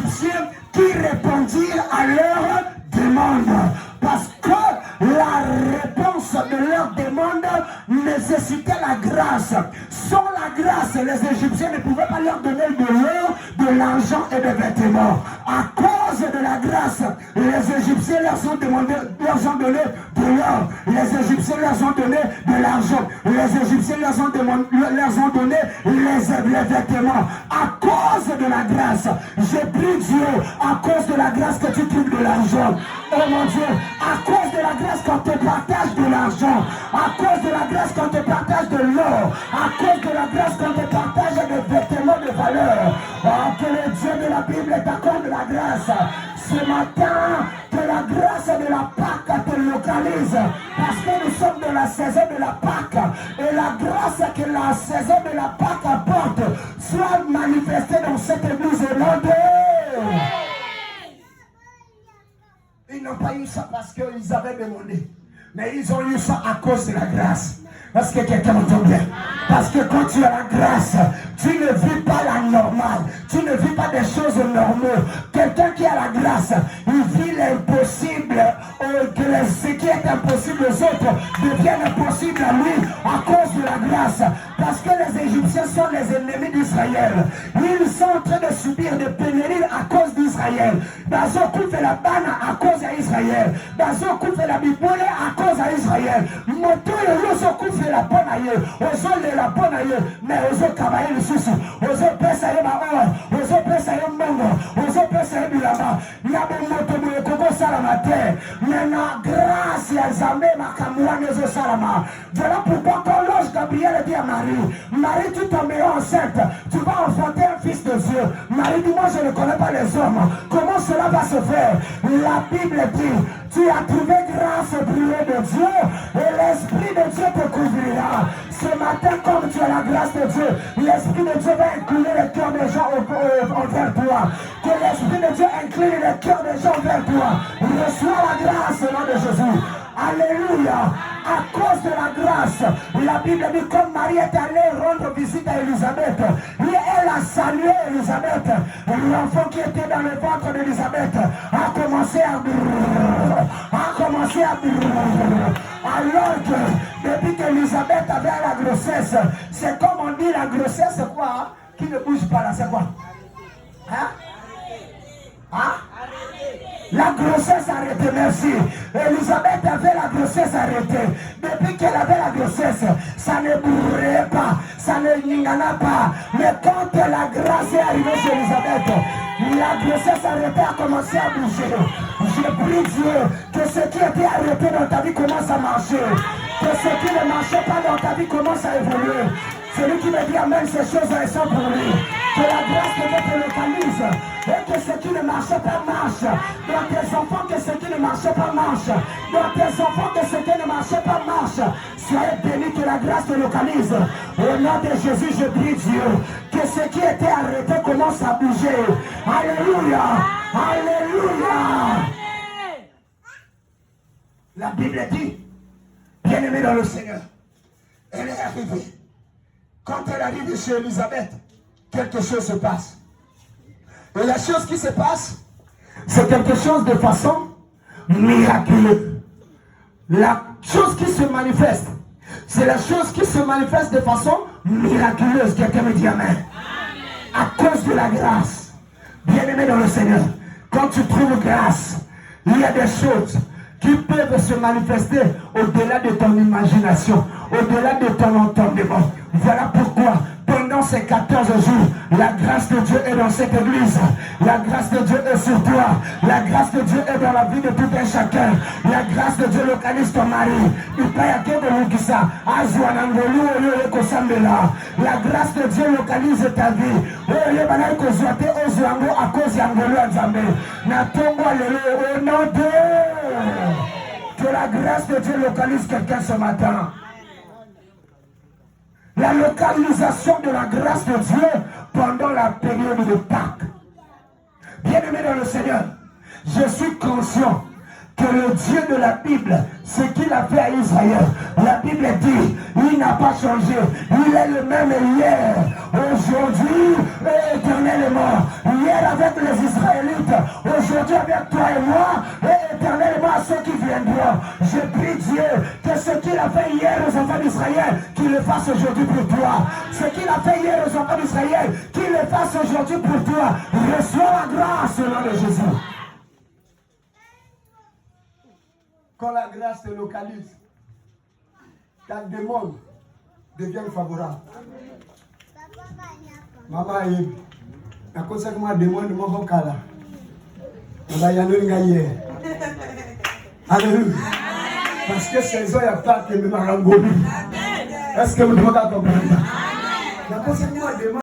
Égyptiens qui répondirent à leur demande. Parce que la réponse de leur demande nécessitait la grâce. Sans la grâce, les Égyptiens ne pouvaient pas leur donner de l'or, de l'argent et des vêtements. À cause de la grâce, les Égyptiens leur ont donné de l'or. Les Égyptiens leur ont donné de l'argent. Les Égyptiens leur ont donné les vêtements. À cause de la grâce, j'ai pris Dieu. À cause de la grâce que tu trouves de l'argent. Oh mon Dieu, à cause de la grâce qu'on te partage de l'argent, à cause de la grâce qu'on te partage de l'or, à cause de la grâce qu'on te partage des vêtements de valeur. Oh, que le Dieu de la Bible t'accorde la grâce. Ce matin, que la grâce de la Pâque te localise. Parce que nous sommes dans la saison de la Pâque. Et la grâce que la saison de la Pâque apporte soit manifestée dans cette église au nom de... Ils n'ont pas eu ça parce qu'ils avaient demandé. Mais ils ont eu ça à cause de la grâce. Parce que quelqu'un entend bien. Parce que quand tu as la grâce, tu ne vis pas la normale. Tu ne vis pas des choses normales. Quelqu'un qui a la grâce, il vit l'impossible. Que ce qui est impossible aux autres devienne impossible à lui à cause de la grâce. Parce que les Égyptiens sont les ennemis d'Israël. Ils sont en train de subir des pénuries à cause d'Israël. Dans un coup fait la banne à cause d'Israël. Dans un coup fait la bipole à cause d'Israël. Moto et l'autre coup fait la bonne aïe. Aux autres la bonne aïe. Mais aux autres cavaillés le souci. Aux autres pèsent à or. Aux autres pèsent à mongo. Aux autres pèsent à bilama. Yabo moto mouye koko salamate. Maintenant, grâce à Zambé, Makamouane, Salama. Voilà pourquoi quand l'ange Gabriel dit à Marie, Marie, tu tomberas enceinte, tu vas enfanter un fils de Dieu. Marie dit, moi je ne connais pas les hommes. Comment cela va se faire? La Bible dit, tu as trouvé grâce au prier de Dieu et l'Esprit de Dieu te couvrira. Ce matin, comme tu as la grâce de Dieu, l'Esprit de Dieu va incliner le cœur des gens envers toi. Que l'Esprit de Dieu incline le cœur des gens envers toi. Reçois la grâce au nom de Jésus. Alléluia. À cause de la grâce, la Bible dit comme Marie est allée rendre visite à Élisabeth, et elle a salué Élisabeth. L'enfant qui était dans le ventre d'Élisabeth a commencé à alors que depuis qu'Élisabeth avait la grossesse, c'est comme on dit la grossesse quoi, hein, qui ne bouge pas là, c'est quoi? Hein? Hein? La grossesse arrêtée, merci. Elisabeth avait la grossesse arrêtée. Depuis qu'elle avait la grossesse, ça ne bourrait pas, ça ne n'ingana pas. Mais quand la grâce est arrivée chez Elisabeth, la grossesse arrêtée a commencé à bouger. Je prie Dieu que ce qui était arrêté dans ta vie commence à marcher. Que ce qui ne marchait pas dans ta vie commence à évoluer. Celui qui me dit amen, ces choses elles sont pour lui. Que la grâce de Dieu te localise. Et que ce qui ne marchait pas marche. Dans tes enfants, que ce qui ne marchait pas marche. Dans tes enfants, que ce qui ne marchait pas marche. Soyez bénis, que la grâce te localise. Au nom de Jésus, je prie Dieu. Que ce qui était arrêté commence à bouger. Alléluia. Alléluia. La Bible dit, bien-aimé dans le Seigneur, elle est arrivée. Quand elle arrive chez Élisabeth, quelque chose se passe. Et la chose qui se passe, c'est quelque chose de façon miraculeuse. La chose qui se manifeste, c'est la chose qui se manifeste de façon miraculeuse. Quelqu'un me dit amen. À cause de la grâce. Bien-aimé dans le Seigneur, quand tu trouves grâce, il y a des choses qui peuvent se manifester au-delà de ton imagination, au-delà de ton entendement. Voilà pourquoi, pendant ces 14 jours, la grâce de Dieu est dans cette église. La grâce de Dieu est sur toi. La grâce de Dieu est dans la vie de tout un chacun. La grâce de Dieu localise ton mari. La grâce de Dieu localise ta vie. Au nom de... Que la grâce de Dieu localise quelqu'un ce matin. La localisation de la grâce de Dieu pendant la période de Pâques. Bien-aimé dans le Seigneur, je suis conscient que le Dieu de la Bible, ce qu'il a fait à Israël, la Bible dit, il n'a pas changé. Il est le même hier, aujourd'hui et éternellement. Hier avec les Israélites, aujourd'hui avec toi et moi, et éternellement à ceux qui viendront. Je prie Dieu que ce qu'il a fait hier aux enfants d'Israël, qu'il le fasse aujourd'hui pour toi. Ce qu'il a fait hier aux enfants d'Israël, qu'il le fasse aujourd'hui pour toi. Reçois la grâce au nom de Jésus. Quand la grâce te localise, ta demande devient favorable. Maman, à cause que ma demande de mon vocal, alléluia. Parce que ces gens, il n'y a pas que me marangoli. Est-ce que vous devez comprendre? À cause que moi demande